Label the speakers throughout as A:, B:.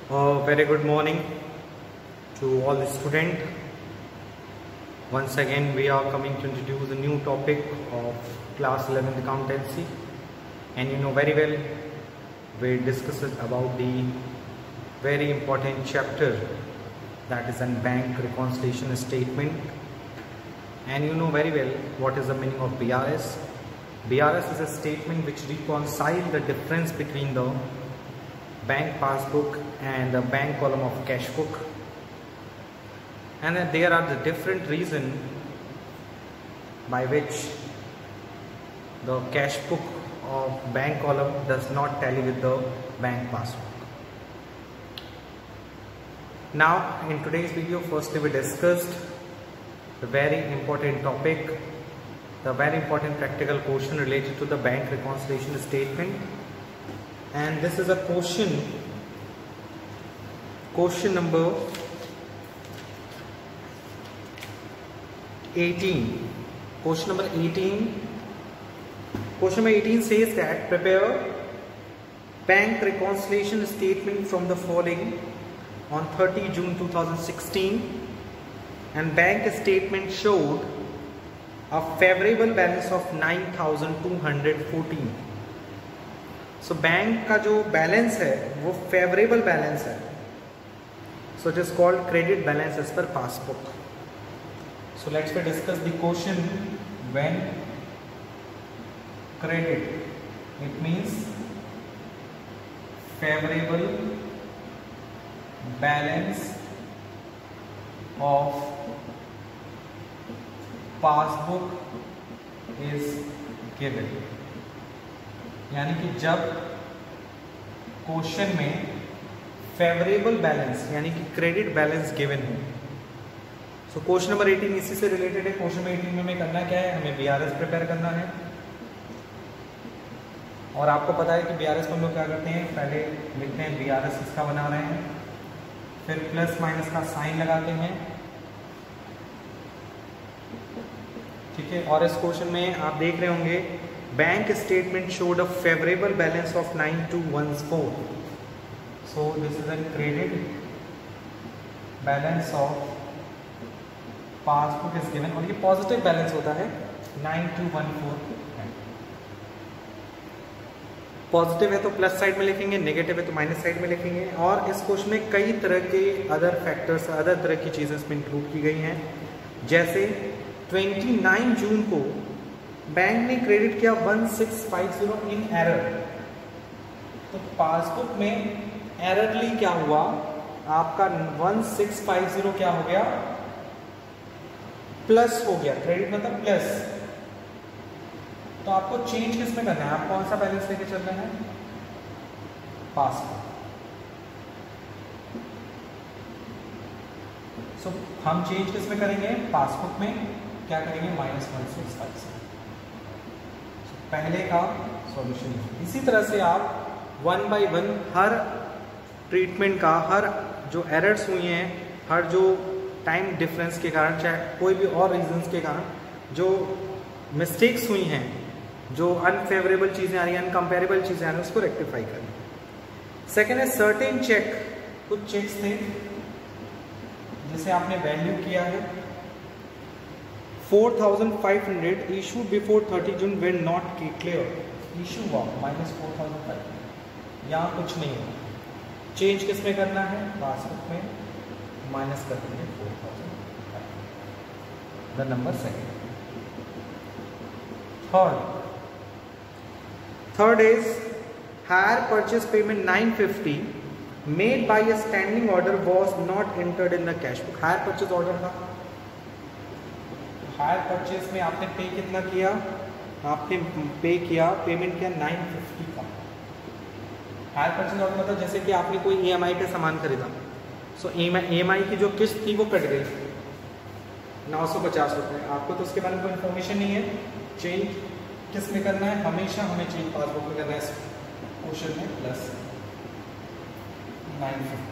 A: Very good morning to all the students. Once again we are coming to introduce a new topic of class 11th accountancy, and you know very well we discussed about the very important chapter that is in bank reconciliation statement, and you know very well what is the meaning of BRS. BRS is a statement which reconciles the difference between the bank passbook and the bank column of cash book, and then there are the different reasons by which the cash book of bank column does not tally with the bank passbook. Now in today's video, firstly we discussed the very important topic, the very important practical question related to the bank reconciliation statement. And this is a question number 18. Question number 18. Question number 18 says that prepare bank reconciliation statement from the following on 30 June 2016, and bank statement showed a favorable balance of 9,214. So bank का जो balance है वो favourable balance है, so it is called credit balance as per passbook. So let's we discuss the question. When credit it means favourable balance of passbook is given, यानी कि जब question में favourable balance यानी कि credit balance given हो. So question number 18 इसी से related है. क्वेश्चन नंबर 18 में हमें करना क्या है, हमें बीआरएस प्रिपेयर करना है. और आपको पता है कि बीआरएस को हम लोग क्या करते हैं, पहले लिखते हैं बीआरएस इसका बना रहे हैं, फिर प्लस माइनस का साइन लगाते हैं, ठीक है. और इस क्वेश्चन में आप देख रहे होंगे bank statement showed a favorable balance of 9,214. So this is a credit balance of passbook is given, और ये पॉजिटिव बैलेंस होता है 9,214. पॉजिटिव है तो प्लस साइड में लिखेंगे, नेगेटिव है तो माइनस साइड में लिखेंगे. और इस क्वेश्चन में कई तरह के अदर फैक्टर्स, अदर तरह की चीजें इसमें इंक्लूड की गई हैं. जैसे 29 जून को बैंक ने क्रेडिट किया 1650 इन एरर, तो पासबुक में एररली क्या हुआ, आपका 1650 क्या हो गया, प्लस हो गया. क्रेडिट मतलब प्लस. तो आपको चेंज किस में करना है, आप कौन सा बैलेंस लेके चल रहे हैं, पासबुक. सो हम चेंज किस में करेंगे, पासबुक में क्या करेंगे, -1650. पहले का सॉल्यूशन. इसी तरह से आप 1 बाय 1 हर ट्रीटमेंट का, हर जो एरर्स हुई हैं, हर जो टाइम डिफरेंस के कारण, चाहे कोई भी और रीजंस के कारण जो मिस्टेक्स हुई हैं, जो अनफेवरेबल चीज़ें आ रही हैं, अनकम्पेरेबल चीज़ें आ रही हैं, उसको रेक्टिफाई करें. सेकेंड है सर्टेन चेक. कुछ चेक्स थे जिसे आपने वैल्यू किया है 4,500 issued before 30 June when not clear. Issue हुआ -4,500. यहाँ कुछ नहीं है. चेंज किस में करना है, पासबुक में माइनस कर देंगे 4,500. The number second. Third is hire purchase payment 950 made by a standing order was not entered in the cash book. Hire purchase order था, हायर परचेज में आपने पे कितना किया, आपने पे किया, पेमेंट किया 950 का. हायर परचेज ऑर्डर मतलब जैसे कि आपने कोई ईएमआई पे सामान खरीदा, सो ईएमआई की जो किस्त थी वो कट गई 950 रुपये. आपको तो उसके बारे में कोई इन्फॉर्मेशन नहीं है. चेंज किस में करना है, हमेशा हमें चेंज पासबुक में करना है. इस क्वेश्चन में प्लस 950.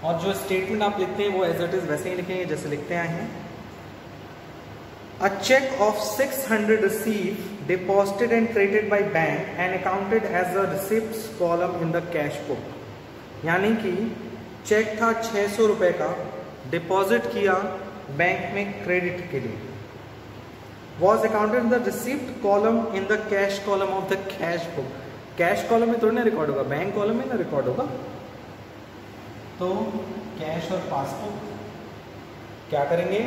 A: और जो स्टेटमेंट आप लिखते हैं वो एज इट इज वैसे ही लिखेंगे जैसे लिखते आए हैं. A cheque of 600 receive deposited and credited by bank and accounted as a receipts column in the cash book. यानी कि चेक था 600 रुपए का, डिपॉजिट किया बैंक में क्रेडिट के लिए, was accounted in the receipt column in the cash column of the cash book. Cash column में थोड़ी ना रिकॉर्ड होगा, बैंक कॉलम में ना रिकॉर्ड होगा. तो कैश और पासबुक क्या करेंगे?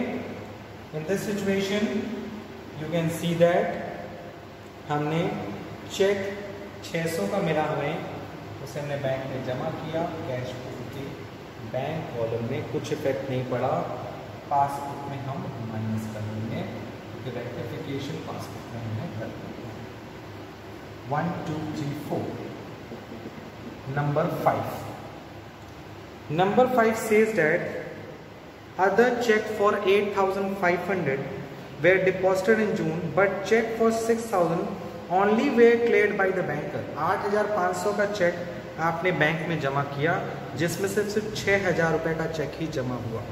A: In this situation you can see that हमने चेक 600 का मिला हमें, उसे हमने बैंक में जमा किया, कैश बुक के बैंक कॉलम में कुछ इफेक्ट नहीं पड़ा, पासबुक में हम माइनस कर लेंगे क्योंकि रेक्टिफिकेशन पासबुक में हमने कर दिया. 1 2 3 4. Number 5. Number 5 says that other check for 8,500 were deposited in June, but check for 6,000 only were cleared by the banker. 8,500 का चेक आपने बैंक में जमा किया, जिसमें से सिर्फ 6,000 रुपये का चेक ही जमा हुआ.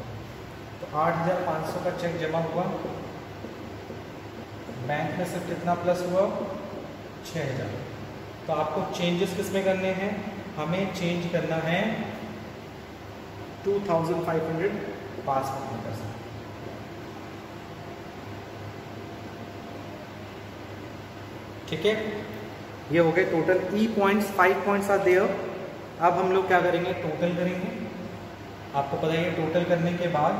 A: तो 8,500 का चेक जमा हुआ, बैंक में सिर्फ कितना प्लस हुआ? 6,000. तो आपको चेंजेस किस में करने हैं? हमें चेंज करना है 2,500 पासबुक में कर सकते. ठीक है, ये हो गए टोटल. ई पॉइंट्स 5 पॉइंट्स आर देयर. अब हम लोग क्या करेंगे? टोटल करेंगे. आपको पता है टोटल करने के बाद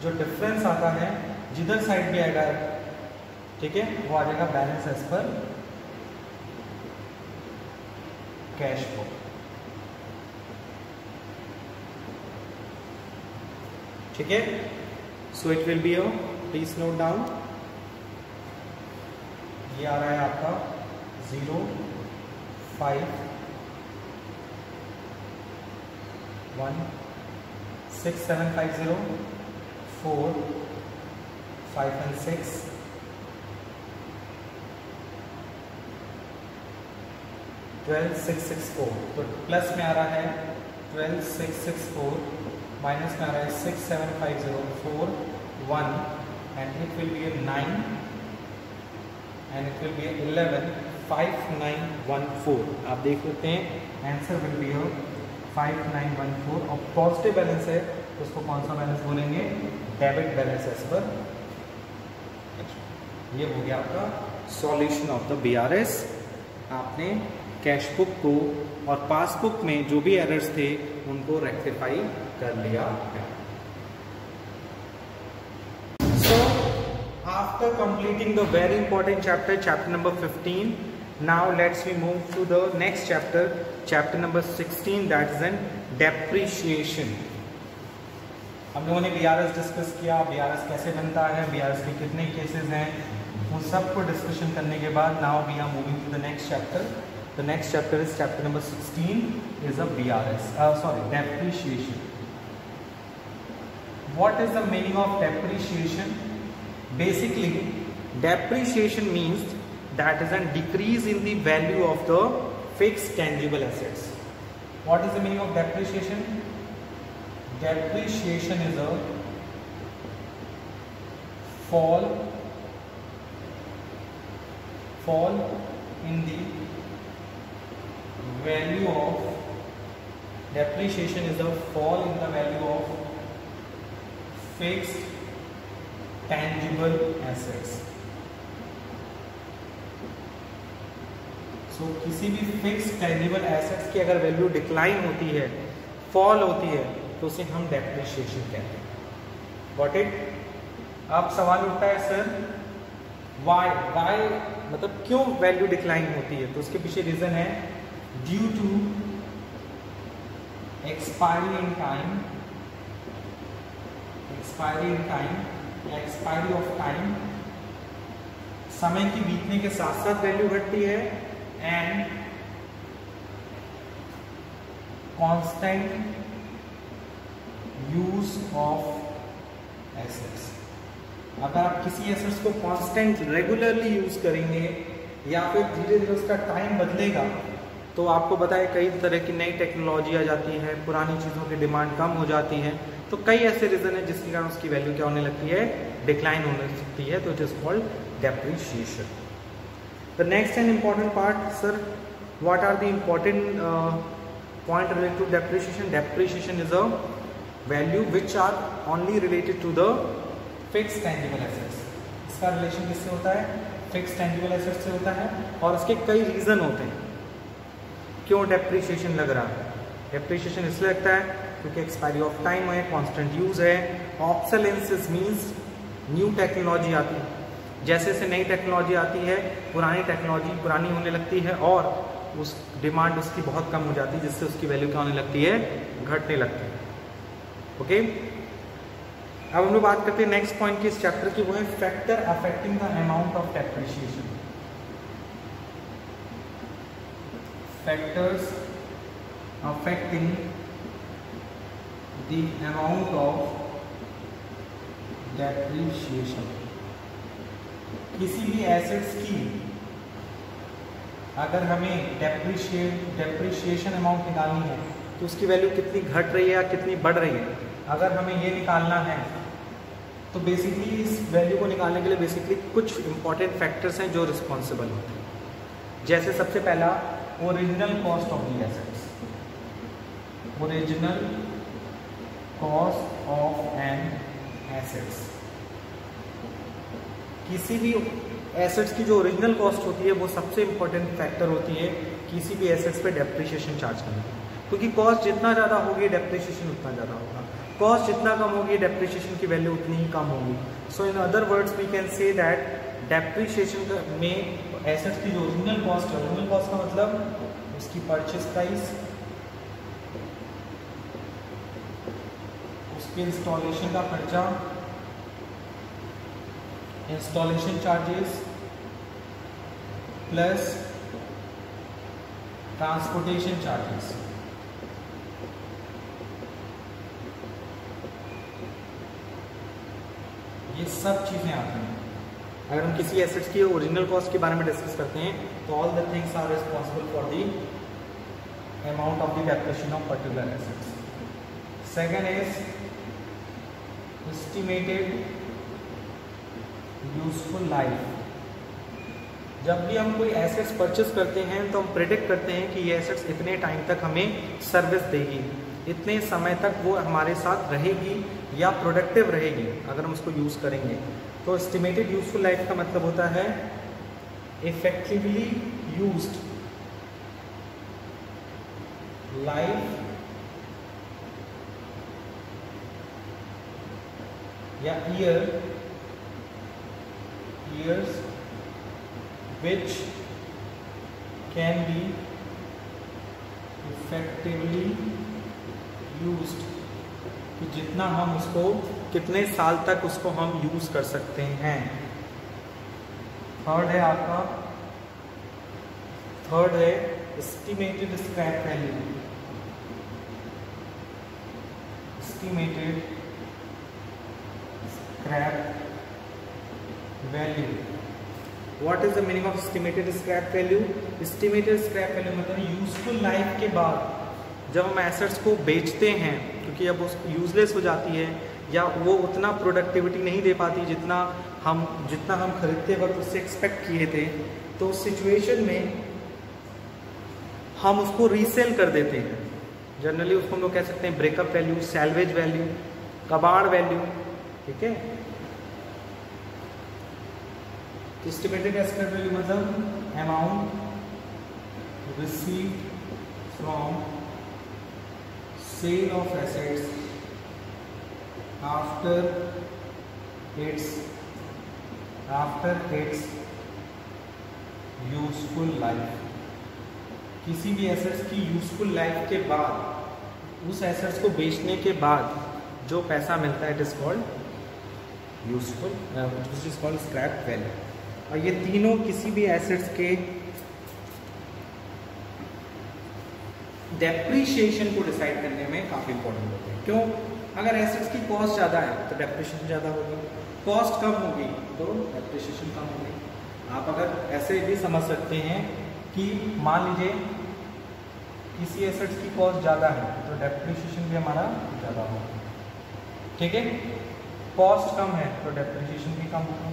A: जो डिफरेंस आता है जिधर साइड भी आएगा, ठीक है, वो आ जाएगा balance as per cash book. ठीक है, so it will be a, please note down, ये आ रहा है आपका 0 5 1 6 7 5 0 4 5 and 6 12 6 6 4. तो प्लस में आ रहा है 12 6 6 4, माइनस में आ रहा है 6 7 5 0 4 1 and it will be a 9 and it will be a 11 5 9 1 4. आप देख लेते हैं, आंसर विल बी 5 9 1 4. और पॉजिटिव बैलेंस है तो उसको कौन सा बैलेंस बोलेंगे? डेबिट बैलेंस एज पर. ये हो गया आपका सॉल्यूशन ऑफ द बीआरएस. आपने कैश बुक को और पासबुक में जो भी एरर्स थे उनको रेक्टिफाई कर लिया है. So after completing the very important chapter, chapter number 15, now let's we move to the next chapter, chapter number 16, that is an depreciation. हम लोगों ने बीआरएस डिस्कस किया, बीआरएस कैसे बनता है, बीआरएस के कितने केसेस हैं, उन सबको डिस्कशन करने के बाद now we are moving to the next chapter. The next chapter is chapter number 16 is a BRS, depreciation. What is the meaning of depreciation? Basically, depreciation means that is a decrease in the value of the fixed tangible assets. What is the meaning of depreciation? Depreciation is a fall in the value of, depreciation is a fall in the value of fixed tangible assets. So किसी भी fixed tangible assets की अगर value decline होती है, fall होती है, तो उसे हम डेप्रिशिएशन कहते हैं. Got it? अब सवाल उठता है सर वाई मतलब क्यों वैल्यू डिक्लाइन होती है? तो उसके पीछे रीजन है due to expiry in time, expiry of time, समय की बीतने के साथ साथ वैल्यू घटती है, and constant use of assets. अगर आप किसी एसेट्स को कांस्टेंट रेगुलरली यूज करेंगे या फिर धीरे धीरे उसका टाइम बदलेगा, तो आपको पता है कई तरह की नई टेक्नोलॉजी आ जाती है, पुरानी चीज़ों की डिमांड कम हो जाती है, तो कई ऐसे रीज़न है जिसके कारण उसकी वैल्यू क्या होने लगती है? डिक्लाइन होने लगती है. तो it is called depreciation. The next and important part, sir, what are the important point related to depreciation? Depreciation is a value which are only related to the fixed tangible assets. इसका relation किससे होता है? Fixed tangible asset से होता है। और इसके कई रीजन होते हैं क्यों डेप्रिसिएशन लग रहा है। डेप्रिसिएशन इसलिए लगता है क्योंकि एक्सपायरी ऑफ टाइम है, कांस्टेंट यूज है। ऑब्सोलेंस मींस न्यू टेक्नोलॉजी आती है, जैसे जैसे नई टेक्नोलॉजी आती है पुरानी टेक्नोलॉजी पुरानी होने लगती है और उस डिमांड उसकी बहुत कम हो जाती है, जिससे उसकी वैल्यू क्या होने लगती है? घटने लगती है। ओके, अब हम लोग बात करते हैं नेक्स्ट पॉइंट की इस चैप्टर की, वो है factor affecting the amount of depreciation. Factors affecting the amount of depreciation. किसी भी एसेट्स की अगर हमें डेप्रिसिएशन अमाउंट निकालनी है तो उसकी वैल्यू कितनी घट रही है या कितनी बढ़ रही है, अगर हमें ये निकालना है तो बेसिकली इस वैल्यू को निकालने के लिए बेसिकली कुछ इंपॉर्टेंट फैक्टर्स हैं जो रिस्पॉन्सिबल होते हैं। जैसे सबसे पहला original cost of the assets. Original cost of an assets, किसी भी एसेट्स की जो ओरिजिनल कॉस्ट होती है वो सबसे इंपॉर्टेंट फैक्टर होती है किसी भी एसेट्स पे डेप्रिसिएशन चार्ज करने की, क्योंकि कॉस्ट जितना ज़्यादा होगी डेप्रिसिएशन उतना ज़्यादा होगा, कॉस्ट जितना कम होगी डेप्रिसिएशन की वैल्यू उतनी ही कम होगी। So in other words we can say that depreciation में एसेट्स की जो ओरिजिनल कॉस्ट है, ओरिजिनल कॉस्ट का मतलब उसकी परचेज प्राइस, उसके इंस्टॉलेशन का खर्चा, installation charges plus transportation charges, ये सब चीज़ें आती हैं। अगर हम किसी एसेट्स की ओरिजिनल कॉस्ट के बारे में डिस्कस करते हैं तो all the things are responsible for the amount of the depreciation of particular assets. Second is estimated useful life. जब भी हम कोई एसेट्स परचेस करते हैं तो हम प्रेडिक्ट करते हैं कि ये एसेट्स इतने टाइम तक हमें सर्विस देगी, इतने समय तक वो हमारे साथ रहेगी या प्रोडक्टिव रहेगी अगर हम उसको यूज़ करेंगे। तो एस्टिमेटेड यूजफुल लाइफ का मतलब होता है इफेक्टिवली यूज्ड लाइफ या years which can be effectively used, कि जितना हम उसको कितने साल तक उसको हम यूज कर सकते हैं। थर्ड है आपका, थर्ड है estimated scrap value. Estimated scrap value, what is the meaning of estimated scrap value? Estimated scrap value मतलब यूजफुल लाइफ के बाद जब हम एसेट्स को बेचते हैं, क्योंकि अब उसको यूजलेस हो जाती है या वो उतना प्रोडक्टिविटी नहीं दे पाती जितना हम खरीदते वक्त उससे एक्सपेक्ट किए थे, तो उस सिचुएशन में हम उसको रीसेल कर देते हैं। जनरली उसको हम लोग कह सकते हैं ब्रेकअप वैल्यू, सैल्वेज वैल्यू, कबाड़ वैल्यू, ठीक है। एस्टिमेटेड स्क्रैप वैल्यू मतलब amount received from sale of assets after its useful life. किसी भी एसेट्स की यूजफुल लाइफ के बाद, उस एसेट्स को बेचने के बाद जो पैसा मिलता है it is called useful, which is called scrap value. और ये तीनों किसी भी एसेट्स के डेप्रिसिएशन को डिसाइड करने में काफ़ी इंपॉर्टेंट होते हैं। क्यों? अगर एसेट्स की कॉस्ट ज़्यादा है तो डेप्रिसिएशन ज़्यादा होगी, कॉस्ट कम होगी तो डेप्रिसिएशन कम होगी। आप अगर ऐसे भी समझ सकते हैं कि मान लीजिए किसी एसेट्स की कॉस्ट ज़्यादा है तो डेप्रिसिएशन भी हमारा ज़्यादा होगा, ठीक है। कॉस्ट कम है तो डेप्रिसिएशन भी कम होगा।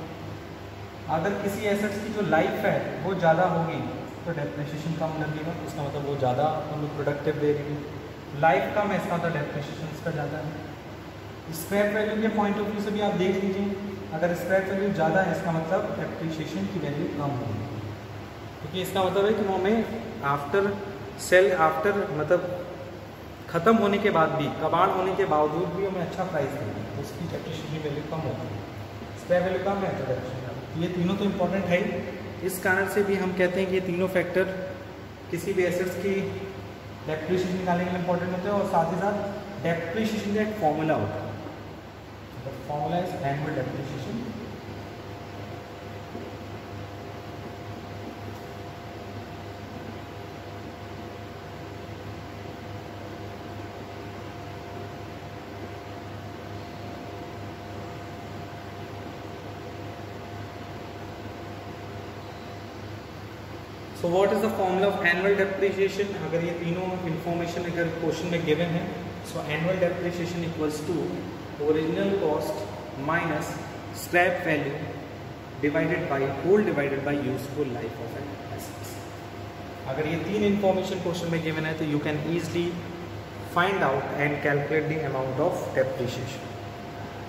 A: अगर किसी एसेट्स की जो लाइफ है वो ज़्यादा होगी तो डेप्रिसिएशन कम लगेगा, इसका मतलब वो ज़्यादा हम लोग प्रोडक्टिव दे रहे हैं। लाइफ कम है, इसका मतलब डेप्रिसिएशन इसका ज़्यादा है। स्क्रैप वैल्यू के पॉइंट ऑफ व्यू से भी आप देख लीजिए, अगर स्क्रैप वैल्यू ज़्यादा है इसका मतलब डेप्रिसिएशन की वैल्यू कम होगी, क्योंकि इसका मतलब है कि वो हमें आफ्टर मतलब ख़त्म होने के बाद भी, कबाड़ होने के बावजूद भी हमें अच्छा प्राइस देंगे, उसकी डेप्रिसिएशन वैल्यू कम होती है। स्क्रैप वैल्यू कम है तो डेप्रिसिएशन, ये तीनों तो इम्पोर्टेंट है ही। इस कारण से भी हम कहते हैं कि ये तीनों फैक्टर किसी भी एसेट्स की डेप्रिसिएशन निकालने के लिए इंपॉर्टेंट होते हैं, और साथ ही साथ डेप्रिसिएशन का एक फॉर्मूला होता है, formula is annual depreciation. So what is the formula of annual depreciation? अगर ये तीनों इंफॉर्मेशन अगर क्वेश्चन में गिवन है, so annual depreciation equals to original cost minus scrap value divided by whole divided by useful life of an asset. अगर ये तीन information question में गिवन है तो you can easily find out and calculate the amount of depreciation.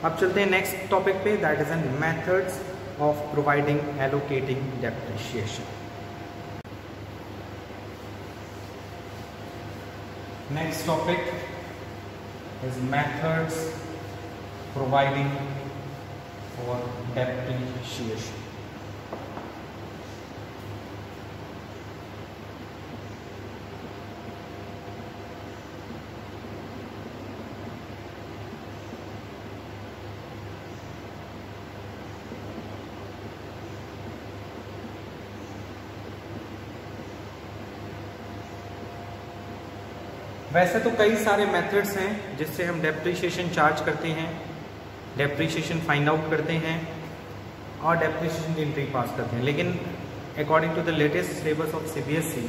A: अब चलते हैं next topic पे, that is an methods of providing allocating depreciation. Next topic is methods providing for depreciation. वैसे तो कई सारे मेथड्स हैं जिससे हम डेप्रिसिएशन चार्ज करते हैं, डेप्रिसिएशन फाइंड आउट करते हैं और डेप्रिसिएशन की एंट्री पास करते हैं, लेकिन according to the latest syllabus of CBSE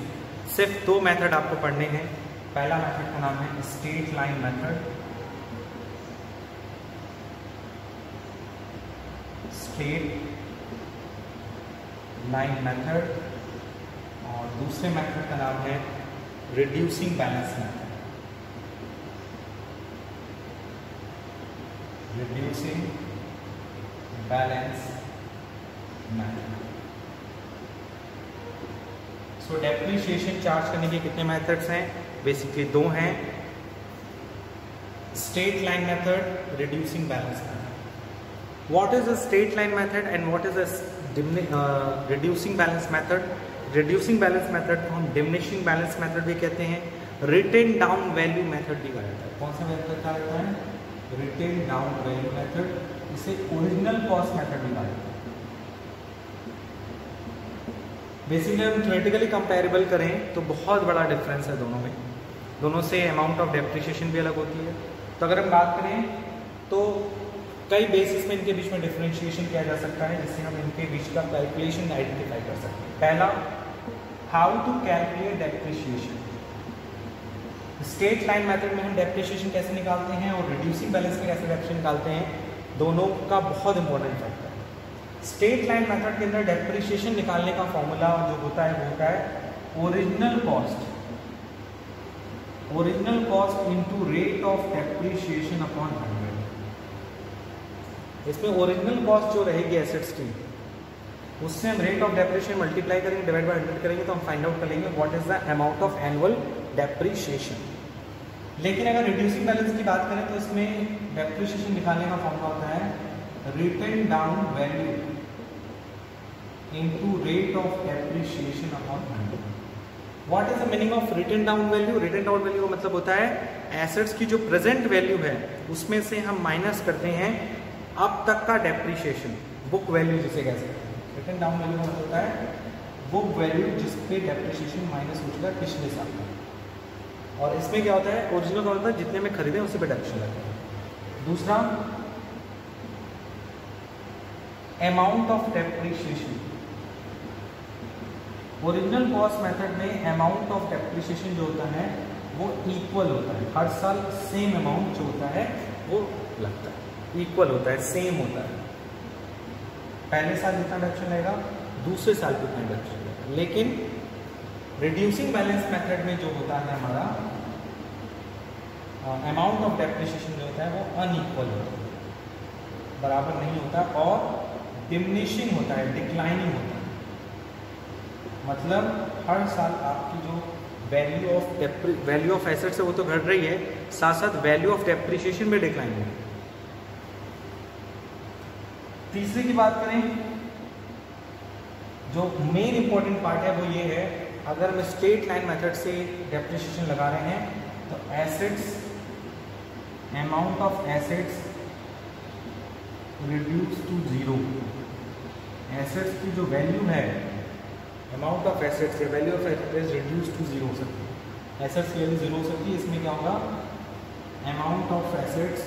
A: सिर्फ दो मेथड आपको पढ़ने हैं। पहला मेथड का नाम है straight line method, straight line method, और दूसरे मेथड का नाम है reducing balance method, reducing balance method. सो डेप्रिसिएशन चार्ज करने के कितने मेथड्स हैं? बेसिकली दो हैं, straight line method, reducing balance method. What is a straight line method and what is a reducing balance method? Reducing balance method को हम diminishing balance method भी कहते हैं, रिटेन डाउन वैल्यू मेथड भी कहा जाता है। कौन सा मेथड कहा जाता है? रिटेन डाउन वैल्यू मेथड, इसे ओरिजिनल कॉस्ट मेथड भी कहा जाता है। बेसिकली हम थ्योरेटिकली कंपेरेबल करें तो बहुत बड़ा डिफरेंस है दोनों में, दोनों से अमाउंट ऑफ डेप्रिसिएशन भी अलग होती है। तो अगर हम बात करें तो कई बेसिस में इनके बीच में डिफरेंशिएशन किया जा सकता है, जिससे हम इनके बीच का कैलकुलेशन आइडेंटिफाई कर सकते हैं। पहला, how to calculate depreciation. Straight line method में हम डेप्रिसिएशन कैसे निकालते हैं और रिड्यूसिंग बैलेंस में कैसे डेप्रिसिएशन निकालते हैं, दोनों का बहुत इंपॉर्टेंट फैक्टर है। स्ट्रेट लाइन मेथड के अंदर डेप्रिसिएशन निकालने का फॉर्मूला जो होता है वो होता है original cost into rate of depreciation upon 100। इसमें ओरिजिनल कॉस्ट जो रहेगी एसेट्स की, उससे हम रेट ऑफ डेप्रिसिएशन मल्टीप्लाई करेंगे, डिवाइड बाय 100 करेंगे, तो हम फाइंड आउट कर लेंगे what is the amount of annual depreciation. लेकिन अगर रिड्यूसिंग बैलेंस की बात करें तो इसमें डेप्रिसिएशन निकालने का फॉर्मूला होता है written down value into rate of depreciation upon 100। What is the meaning of written down value? Written down value का मतलब होता है एसेट्स की जो प्रेजेंट वैल्यू है उसमें से हम माइनस करते हैं अब तक का डेप्रिसिएशन, बुक वैल्यू जिसे कह सकते हैं। रिटन डाउन वैल्यू का मतलब होता है बुक वैल्यू जिसपे डेप्रिसिएशन माइनस हो चुका है पिछले साल का। और इसमें क्या होता है, ओरिजिनल का होता है जितने में खरीदे उसी पे डेप्रिसिएशन लगता है। दूसरा, amount of depreciation. Original cost method में अमाउंट ऑफ डेप्रिसिएशन जो होता है वो इक्वल होता है, हर साल सेम अमाउंट जो होता है वो लगता है, इक्वल होता है, सेम होता है। पहले साल जितना डिडक्शन लगेगा दूसरे साल भी उतना डिडक्शन लगेगा। लेकिन रिड्यूसिंग बैलेंस मेथड में जो होता है हमारा अमाउंट ऑफ डेप्रिसिएशन जो होता है वो अनइक्वल होता है, बराबर नहीं होता और डिमिनिशिंग होता है, डिक्लाइनिंग होता है। मतलब हर साल आपकी जो वैल्यू ऑफ एसेट्स है वो तो घट रही है, साथ साथ वैल्यू ऑफ डेप्रिसिएशन भी डिक्लाइन हो रही है। तीसरी की बात करें, जो मेन इंपॉर्टेंट पार्ट है वो ये है, अगर हम स्ट्रेट लाइन मेथड से डेप्रिसिएशन लगा रहे हैं तो assets, amount of assets reduce to zero. Assets की जो वैल्यू है, अमाउंट ऑफ एसेट्स या value of assets reduce to zero हो सकती है। एसेट्स की वैल्यू जीरो हो सकती है, इसमें क्या होगा, amount of assets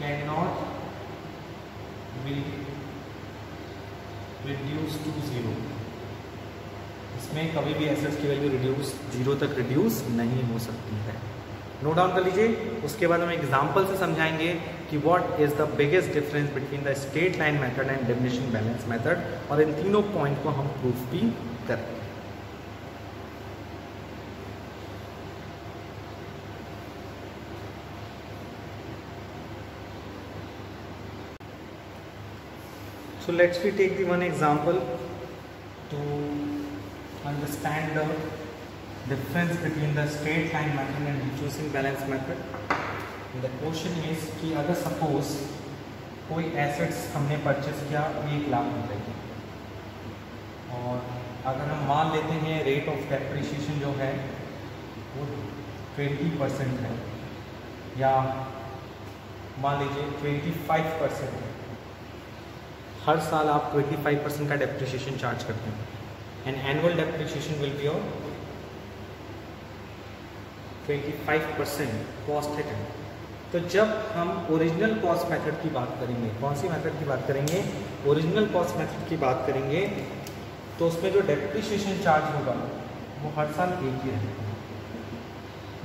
A: can not be reduce to zero. इसमें कभी भी एसेट्स की वैल्यू रिड्यूस जीरो तक रिड्यूस नहीं हो सकती है। नोट डाउन कर लीजिए। उसके बाद हम एग्जांपल से समझाएंगे कि what is the biggest difference between the straight line method and diminishing balance method, और इन तीनों पॉइंट को हम प्रूफ भी करेंगे। So let's we take the one example to understand the difference between the straight line method and reducing balance method. And the question is कि अगर suppose कोई assets हमने purchase किया 1 लाख रुपए की, और अगर हम मान लेते हैं rate of depreciation जो है वो 20% है, या मान लीजिए 25% है। हर साल आप 25% का डेप्रिसिएशन चार्ज करते हैं, and annual depreciation will be of 25% cost है 10। तो जब हम ओरिजिनल कॉस्ट मेथड की बात करेंगे, कौन सी मेथड की बात करेंगे, ओरिजिनल कॉस्ट मेथड की बात करेंगे, तो उसमें जो डेप्रिसिएशन चार्ज होगा वो हर साल एक ही रहेगा,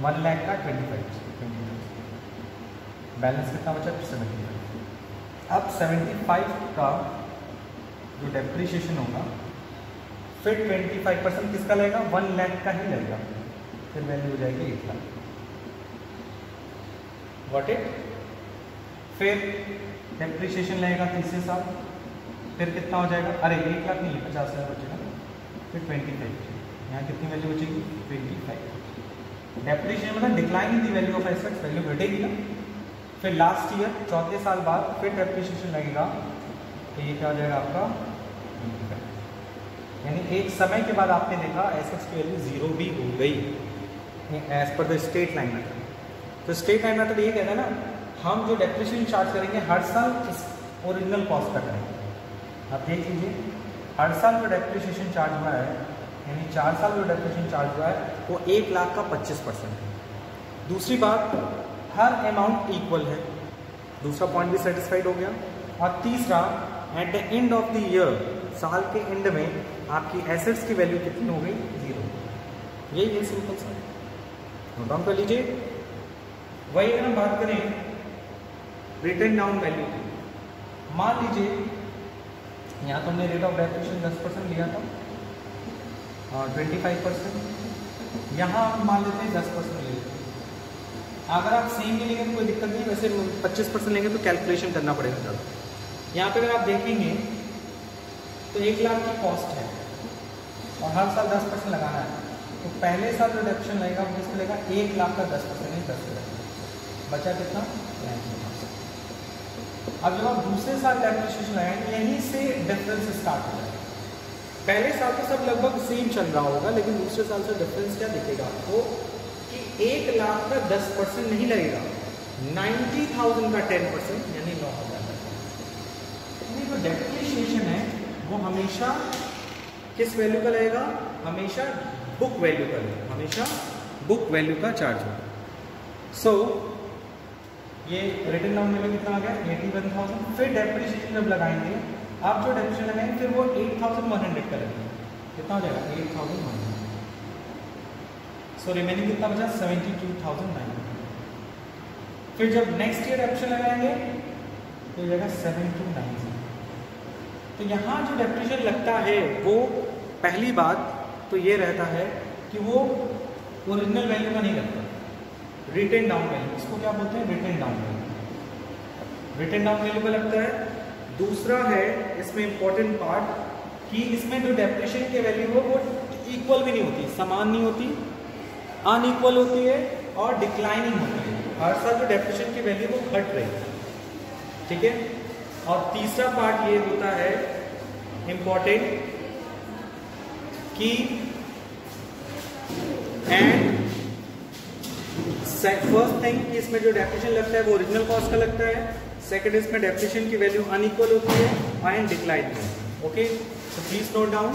A: 1 लाख का 25%। बैलेंस कितना बचा, 75। अब 75 का जो डेप्रिसिएशन होगा, फिर 25% किसका लगेगा, 1 लाख का ही लगेगा, फिर वैल्यू हो जाएगी 1 लाख। Got it. फिर डेप्रिसिएशन लगेगा तीसरे साल, फिर कितना हो जाएगा, अरे 1 लाख नहीं, 50,000 बचेगा, फिर 25। यहाँ कितनी वैल्यू बचेगी, 25। डेप्रिसिएशन मतलब decline in the value of assets, value घटेगी ना। फिर लास्ट ईयर चौथे साल बाद फिर डेप्रिसिएशन लगेगा, तो ये क्या हो जाएगा आपका, यानी एक समय के बाद आपने देखा एसेट्स की वैल्यू जीरो भी हो गई as per the straight line method. तो स्ट्रेट लाइन मेथड ये कहता है ना, हम जो डेप्रिसिएशन चार्ज करेंगे हर साल इस ओरिजिनल कॉस्ट का करेंगे। आप देख लीजिए, हर साल जो डेप्रिसिएशन चार्ज हुआ है, यानी 4 साल जो डेप्रिसिएशन चार्ज हुआ है वो 1 लाख का 25% है। दूसरी बात, हर अमाउंट इक्वल है, दूसरा पॉइंट भी सेटिस्फाइड हो गया। और तीसरा, at the end of the year, साल के एंड में आपकी एसेट्स की वैल्यू कितनी हो गई, 0। यही है सिंपल सा, नोट डाउन कर लीजिए। वही अगर हम बात करें रिटन डाउन वैल्यू की, मान लीजिए यहाँ तो हमने रेट ऑफ डेप्रिसिएशन 10% लिया था और 25%, यहाँ हम मान लेते हैं 10% ले लेते हैं। अगर आप सेम भी लेंगे तो कोई दिक्कत नहीं, वैसे 25% लेंगे तो कैलकुलेशन करना पड़ेगा ज़्यादा। यहाँ पे अगर आप देखेंगे तो 1 लाख की कॉस्ट है और हर साल 10% लगाना है, तो पहले साल जो डिडक्शन लगेगा वो किसका लगेगा, 1 लाख का 10% नहीं, 10 बचा कितना, 90%। अब जब आप दूसरे साल डेप्रिसिएशन लगाएंगे, यहीं से डिफरेंस स्टार्ट हो जाएगा। पहले साल तो सब लगभग सेम चल रहा होगा, लेकिन दूसरे साल से डिफरेंस क्या दिखेगा आपको, 1 लाख का 10% नहीं लगेगा, 90,000 का 10%, यानी 9,000। यानी जो डेप्रिसिएशन है वो हमेशा किस वैल्यू का लगेगा, हमेशा बुक वैल्यू का लगेगा, हमेशा बुक वैल्यू का चार्ज होगा। सो ये रिटर्न डाउन में कितना आ गया, 81,000। फिर डेप्रिसिएशन जब लगाएंगे, आप जो डेप्रिसिएशन लगाएंगे फिर वो 8,100 का लगेगा, कितना हो जाएगा, 8,100। सो रिमेनिंग कितना बचा, 72,900। फिर जब नेक्स्ट ईयर ऑप्शन लगाएंगे तो ये जाएगा 7290। तो यहाँ जो डेप्रिसिएशन लगता है वो पहली बात तो ये रहता है कि वो ओरिजिनल वैल्यू का नहीं लगता, रिटेन डाउन वैल्यू, इसको क्या बोलते हैं, written down value, written down value का लगता है। दूसरा है इसमें इंपॉर्टेंट पार्ट कि इसमें जो डेप्रिसिएशन की वैल्यू है वो इक्वल भी नहीं होती, समान नहीं होती, अनइक्वल होती है और डिक्लाइनिंग होती है। हर साल जो डेप्रिसिएशन की वैल्यू वो घट रही है, ठीक है। और तीसरा पार्ट ये होता है इंपॉर्टेंट कि एंड फर्स्ट थिंग कि इसमें जो डेप्रिसिएशन लगता है वो ओरिजिनल कॉस्ट का लगता है। सेकंड, इसमें डेप्रिसिएशन की वैल्यू अनइक्वल होती है एंड डिक्लाइन है। Okay, so please note down.